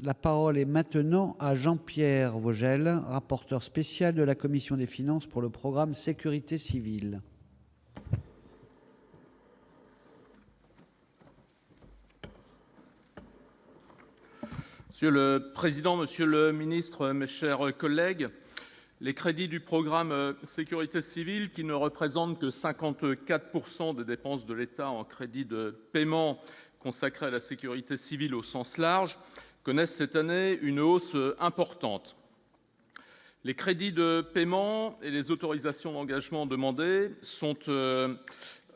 La parole est maintenant à Jean-Pierre Vogel, rapporteur spécial de la commission des finances pour le programme Sécurité civile. Monsieur le Président, Monsieur le Ministre, mes chers collègues, les crédits du programme Sécurité civile, qui ne représentent que 54% des dépenses de l'État en crédits de paiement consacrés à la sécurité civile au sens large, connaissent cette année une hausse importante. Les crédits de paiement et les autorisations d'engagement demandées sont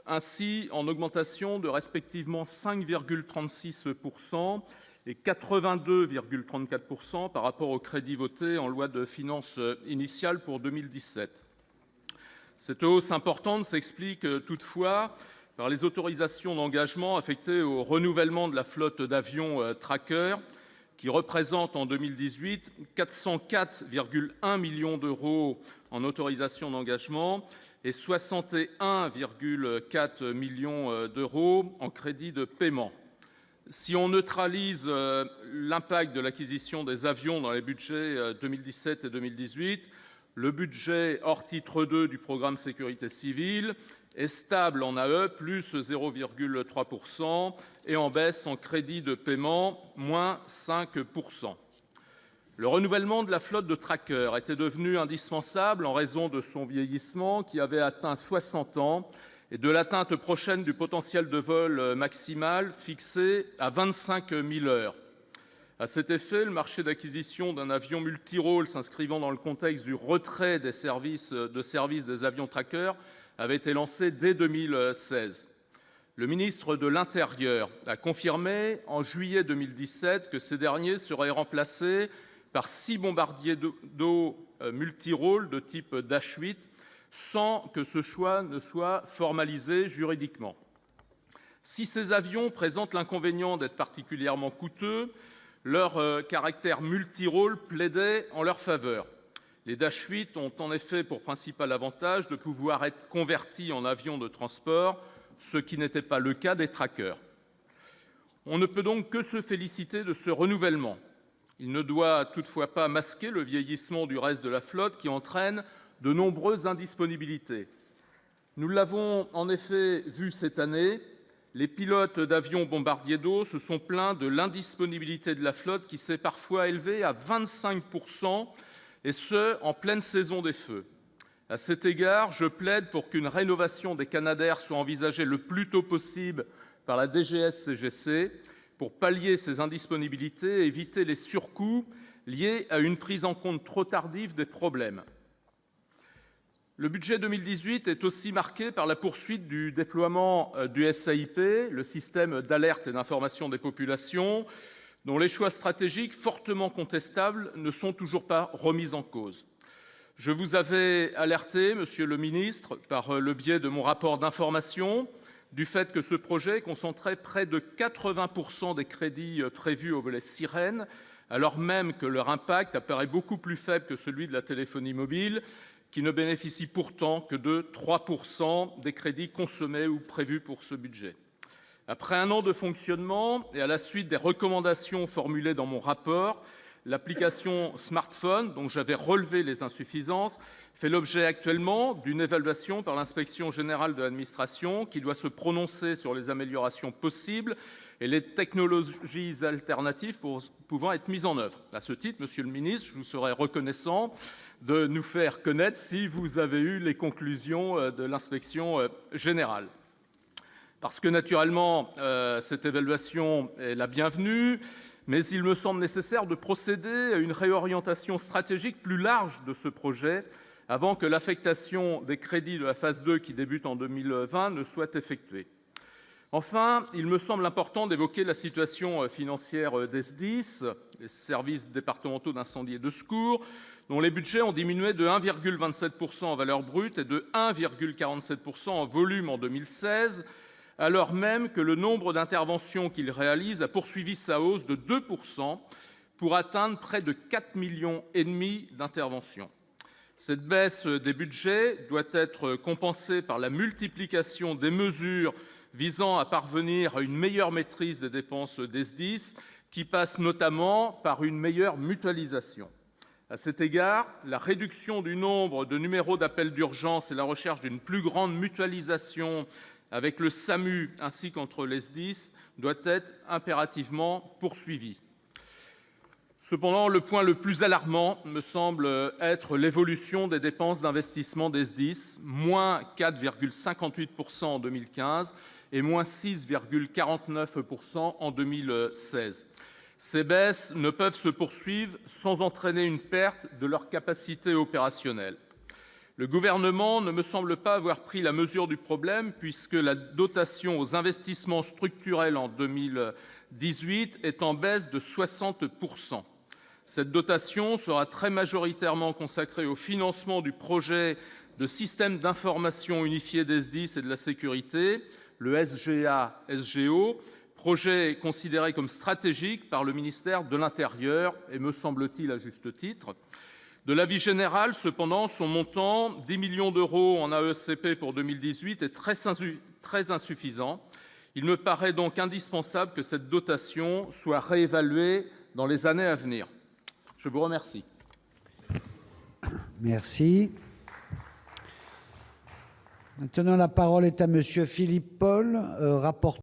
ainsi en augmentation de respectivement 5,36% et 82,34% par rapport aux crédits votés en loi de finances initiale pour 2017. Cette hausse importante s'explique toutefois par les autorisations d'engagement affectées au renouvellement de la flotte d'avions Tracker, qui représente en 2018 404,1 millions d'euros en autorisations d'engagement et 61,4 millions d'euros en crédits de paiement. Si on neutralise l'impact de l'acquisition des avions dans les budgets 2017 et 2018, le budget hors titre 2 du programme Sécurité civile est stable en AE, plus 0,3%, et en baisse en crédit de paiement, moins 5%. Le renouvellement de la flotte de Tracker était devenu indispensable en raison de son vieillissement qui avait atteint 60 ans et de l'atteinte prochaine du potentiel de vol maximal fixé à 25 000 heures. À cet effet, le marché d'acquisition d'un avion multirôle s'inscrivant dans le contexte du retrait des services des avions Tracker avait été lancé dès 2016. Le ministre de l'Intérieur a confirmé en juillet 2017 que ces derniers seraient remplacés par 6 bombardiers d'eau multirôles de type Dash 8, sans que ce choix ne soit formalisé juridiquement. Si ces avions présentent l'inconvénient d'être particulièrement coûteux, leur caractère multirôle plaidait en leur faveur. Les Dash 8 ont en effet pour principal avantage de pouvoir être convertis en avions de transport, ce qui n'était pas le cas des Trackers. On ne peut donc que se féliciter de ce renouvellement. Il ne doit toutefois pas masquer le vieillissement du reste de la flotte qui entraîne de nombreuses indisponibilités. Nous l'avons en effet vu cette année, les pilotes d'avions bombardiers d'eau se sont plaints de l'indisponibilité de la flotte qui s'est parfois élevée à 25%, et ce, en pleine saison des feux. À cet égard, je plaide pour qu'une rénovation des Canadair soit envisagée le plus tôt possible par la DGS-CGC pour pallier ces indisponibilités et éviter les surcoûts liés à une prise en compte trop tardive des problèmes. Le budget 2018 est aussi marqué par la poursuite du déploiement du SAIP, le système d'alerte et d'information des populations, dont les choix stratégiques fortement contestables ne sont toujours pas remis en cause. Je vous avais alerté, Monsieur le Ministre, par le biais de mon rapport d'information, du fait que ce projet concentrait près de 80% des crédits prévus au volet sirène, alors même que leur impact apparaît beaucoup plus faible que celui de la téléphonie mobile, qui ne bénéficie pourtant que de 3% des crédits consommés ou prévus pour ce budget. Après un an de fonctionnement et à la suite des recommandations formulées dans mon rapport, l'application smartphone, dont j'avais relevé les insuffisances, fait l'objet actuellement d'une évaluation par l'Inspection générale de l'administration qui doit se prononcer sur les améliorations possibles et les technologies alternatives pouvant être mises en œuvre. À ce titre, Monsieur le Ministre, je vous serais reconnaissant de nous faire connaître si vous avez eu les conclusions de l'Inspection générale. Parce que, naturellement, cette évaluation est la bienvenue, mais il me semble nécessaire de procéder à une réorientation stratégique plus large de ce projet avant que l'affectation des crédits de la phase 2 qui débute en 2020 ne soit effectuée. Enfin, il me semble important d'évoquer la situation financière des SDIS, les services départementaux d'incendie et de secours, dont les budgets ont diminué de 1,27% en valeur brute et de 1,47% en volume en 2016, alors même que le nombre d'interventions qu'ils réalisent a poursuivi sa hausse de 2% pour atteindre près de 4,5 millions d'interventions. Cette baisse des budgets doit être compensée par la multiplication des mesures visant à parvenir à une meilleure maîtrise des dépenses des SDIS, qui passe notamment par une meilleure mutualisation. À cet égard, la réduction du nombre de numéros d'appel d'urgence et la recherche d'une plus grande mutualisation avec le SAMU ainsi qu'entre les SDIS doit être impérativement poursuivie. Cependant, le point le plus alarmant me semble être l'évolution des dépenses d'investissement des SDIS, moins 4,58% en 2015 et moins 6,49% en 2016. Ces baisses ne peuvent se poursuivre sans entraîner une perte de leur capacité opérationnelle. Le Gouvernement ne me semble pas avoir pris la mesure du problème, puisque la dotation aux investissements structurels en 2018 est en baisse de 60%. Cette dotation sera très majoritairement consacrée au financement du projet de système d'information unifié des SDIS et de la sécurité, le SGA-SGO, projet considéré comme stratégique par le ministère de l'Intérieur, et me semble-t-il à juste titre. De l'avis général, cependant, son montant, 10 millions d'euros en AECP pour 2018, est très insuffisant. Il me paraît donc indispensable que cette dotation soit réévaluée dans les années à venir. Je vous remercie. Merci. Maintenant, la parole est à Monsieur Philippe Paul, rapporteur.